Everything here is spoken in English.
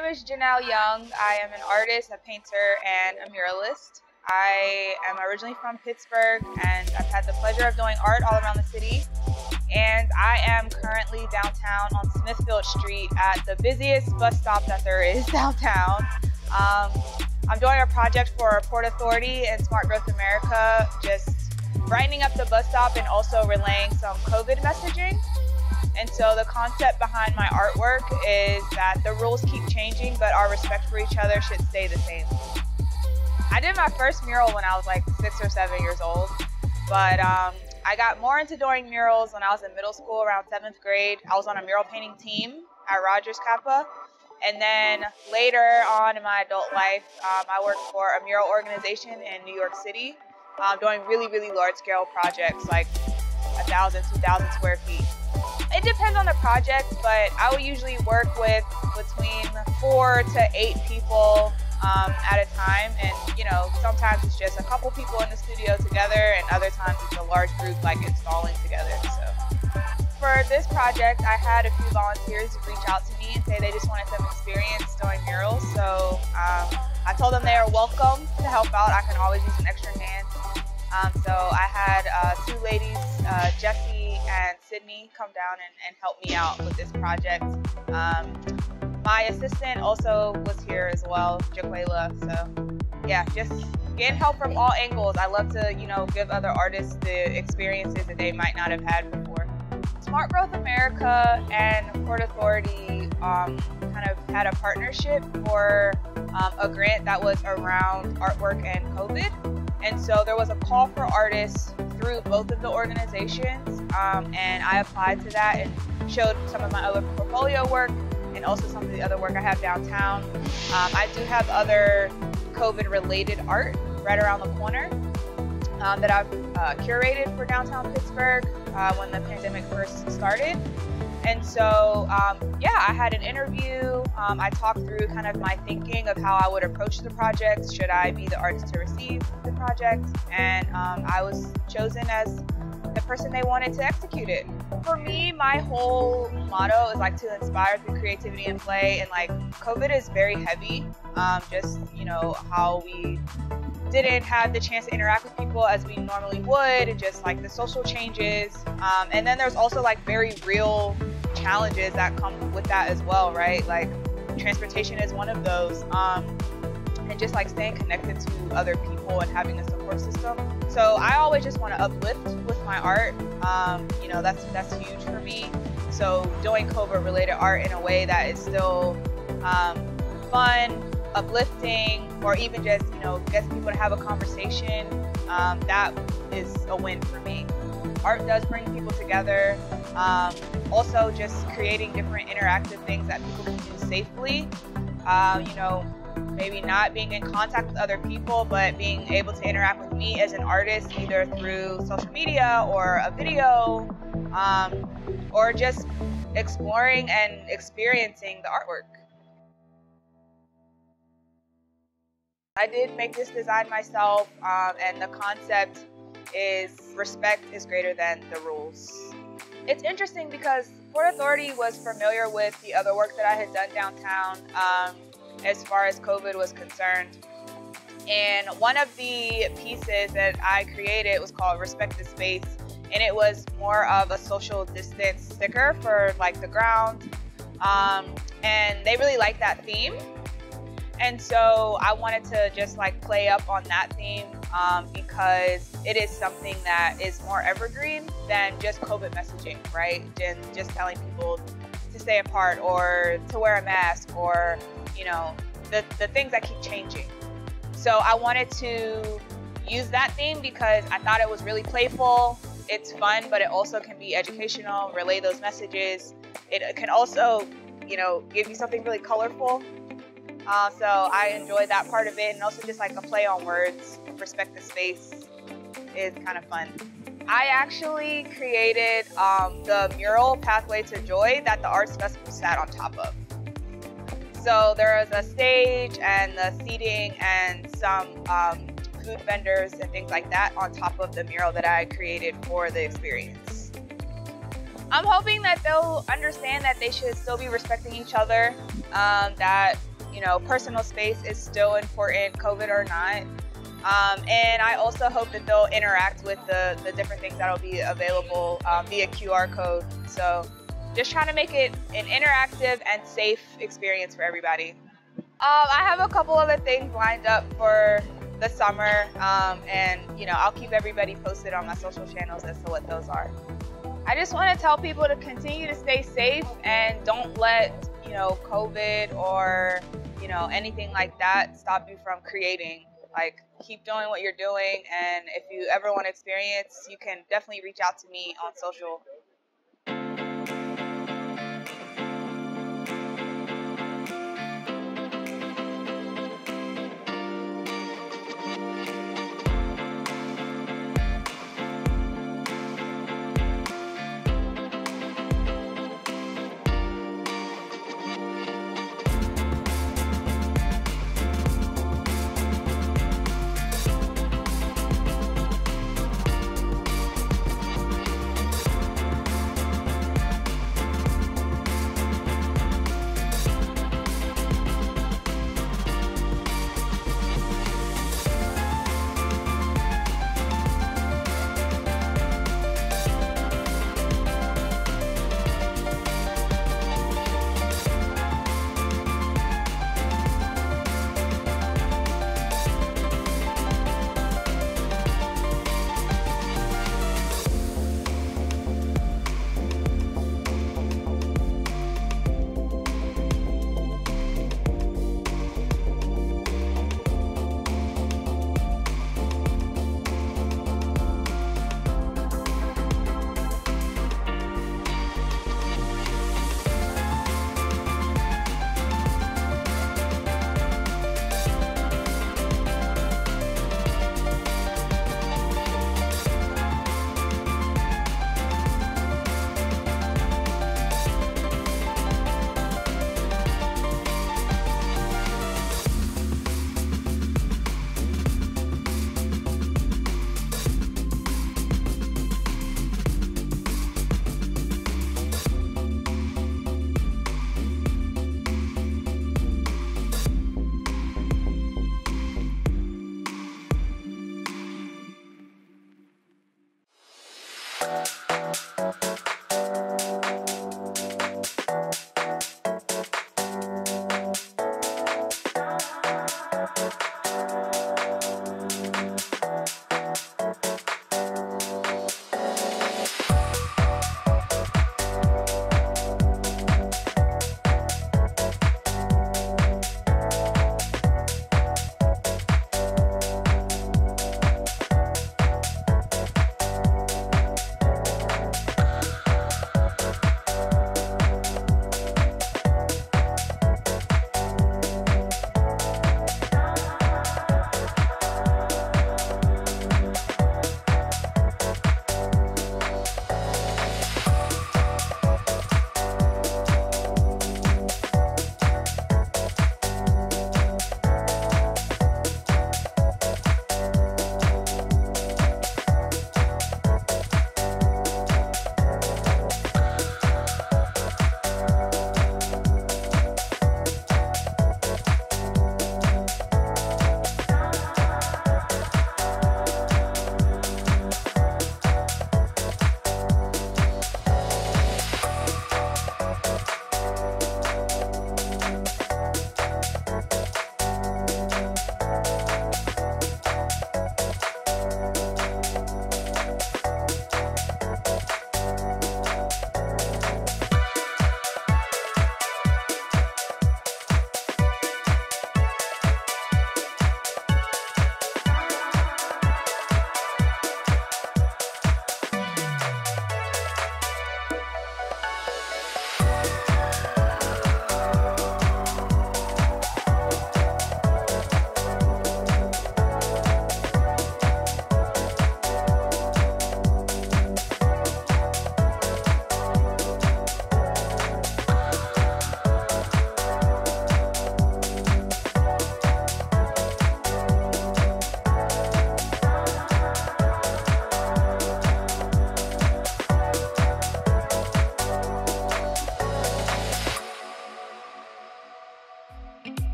name is Janelle Young. I am an artist, a painter, and a muralist. I am originally from Pittsburgh, and I've had the pleasure of doing art all around the city. And I am currently downtown on Smithfield Street at the busiest bus stop that there is downtown. I'm doing a project for Port Authority and Smart Growth America, just brightening up the bus stop and also relaying some COVID messaging. And so the concept behind my artwork is that the rules keep changing, but our respect for each other should stay the same. I did my first mural when I was like 6 or 7 years old, but I got more into doing murals when I was in middle school, around 7th grade. I was on a mural painting team at Rogers Kappa. And then later on in my adult life, I worked for a mural organization in New York City, doing really large scale projects, like 1,000, 2,000 square feet. It depends on the project, but I would usually work with between 4 to 8 people at a time. And, you know, sometimes it's just a couple people in the studio together, and other times it's a large group, like installing together. So for this project, I had a few volunteers reach out to me and say they just wanted some experience doing murals. So I told them they are welcome to help out. I can always use an extra hand. So I had 2 ladies, Jessie and Sydney, come down and help me out with this project. My assistant also was here as well, Jaquela. So yeah, just getting help from all angles. I love to, you know, give other artists the experiences that they might not have had before. Smart Growth America and Port Authority kind of had a partnership for a grant that was around artwork and COVID. And so there was a call for artists through both of the organizations, and I applied to that and showed some of my other portfolio work and also some of the other work I have downtown. I do have other COVID-related art right around the corner that I've curated for downtown Pittsburgh when the pandemic first started. And so, yeah, I had an interview. I talked through kind of my thinking of how I would approach the project. Should I be the artist to receive the project? And I was chosen as the person they wanted to execute it. For me, my whole motto is like to inspire through creativity and play. And like COVID is very heavy. Just, you know, how we didn't have the chance to interact with people as we normally would, and just like the social changes. And then there's also like very real challenges that come with that as well, right? Like transportation is one of those. And just like staying connected to other people and having a support system. So I always just want to uplift with my art. You know, that's huge for me. So doing COVID related art in a way that is still fun, uplifting, or even just, you know, gets people to have a conversation, that is a win for me. Art does bring people together. Also just creating different interactive things that people can do safely. You know, maybe not being in contact with other people, but being able to interact with me as an artist, either through social media or a video, or just exploring and experiencing the artwork. I did make this design myself, and the concept is respect is greater than the rules. It's interesting because Port Authority was familiar with the other work that I had done downtown as far as COVID was concerned. And one of the pieces that I created was called Respect the Space, and it was more of a social distance sticker for like the ground. And they really liked that theme. And so I wanted to just like play up on that theme because it is something that is more evergreen than just COVID messaging, right? And just telling people to stay apart or to wear a mask, or, you know, the things that keep changing. So I wanted to use that theme because I thought it was really playful. It's fun, but it also can be educational, relay those messages. It can also, you know, give you something really colorful. So I enjoyed that part of it, and also just like a play on words. Respect the space is kind of fun. I actually created the mural Pathway to Joy that the Arts Festival sat on top of. So there was a stage and the seating and some food vendors and things like that on top of the mural that I created for the experience. I'm hoping that they'll understand that they should still be respecting each other, that you know, personal space is still important, COVID or not. And I also hope that they'll interact with the different things that'll be available via QR code. So just trying to make it an interactive and safe experience for everybody. I have a couple other things lined up for the summer, and you know, I'll keep everybody posted on my social channels as to what those are. I just want to tell people to continue to stay safe and don't let, you know, COVID or, you know, anything like that stop you from creating. Like, keep doing what you're doing, and if you ever want to experience, you can definitely reach out to me on social.